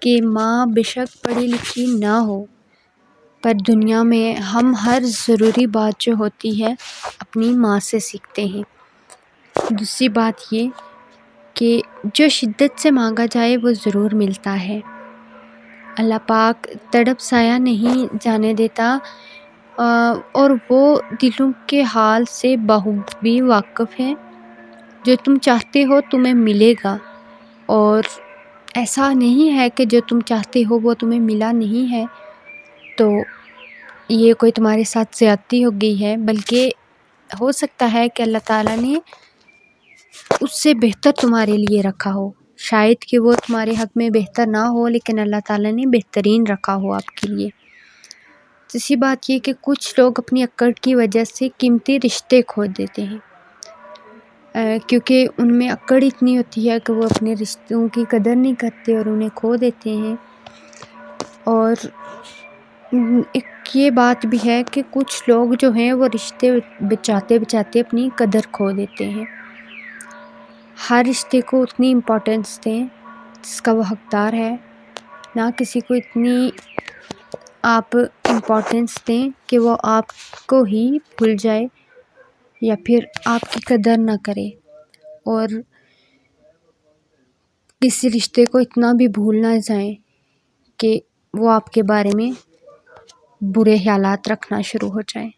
کہ ماں بے شک پڑھی لکھی نہ ہو، پر دنیا میں ہم ہر ضروری بات جو ہوتی ہے اپنی ماں سے سیکھتے ہیں۔ دوسری بات یہ کہ جو شدت سے مانگا جائے وہ ضرور ملتا ہے۔ اللہ پاک تڑپ سایہ نہیں جانے دیتا، اور وہ دلوں کے حال سے بخوبی واقف ہے۔ جو تم چاہتے ہو تمہیں ملے گا، اور ایسا نہیں ہے کہ جو تم چاہتے ہو وہ تمہیں ملا نہیں ہے تو یہ کوئی تمہارے ساتھ زیادتی ہو گئی ہے، بلکہ ہو سکتا ہے کہ اللہ تعالیٰ نے اس سے بہتر تمہارے لیے رکھا ہو۔ شاید کہ وہ تمہارے حق میں بہتر نہ ہو، لیکن اللہ تعالیٰ نے بہترین رکھا ہو آپ کے لیے۔ تیسری بات یہ کہ کچھ لوگ اپنی اکڑ کی وجہ سے قیمتی رشتے کھو دیتے ہیں، کیونکہ ان میں اکڑ اتنی ہوتی ہے کہ وہ اپنے رشتوں کی قدر نہیں کرتے اور انہیں کھو دیتے ہیں۔ اور ایک یہ بات بھی ہے کہ کچھ لوگ جو ہیں وہ رشتے بچاتے بچاتے اپنی قدر کھو دیتے ہیں۔ ہر رشتے کو اتنی امپورٹنس دیں جس کا وہ حقدار ہے، نہ کسی کو اتنی آپ امپورٹنس دیں کہ وہ آپ کو ہی بھول جائے یا پھر آپ کی قدر نہ کرے، اور کسی رشتے کو اتنا بھی بھول نہ جائیں کہ وہ آپ کے بارے میں برے خیالات رکھنا شروع ہو جائیں۔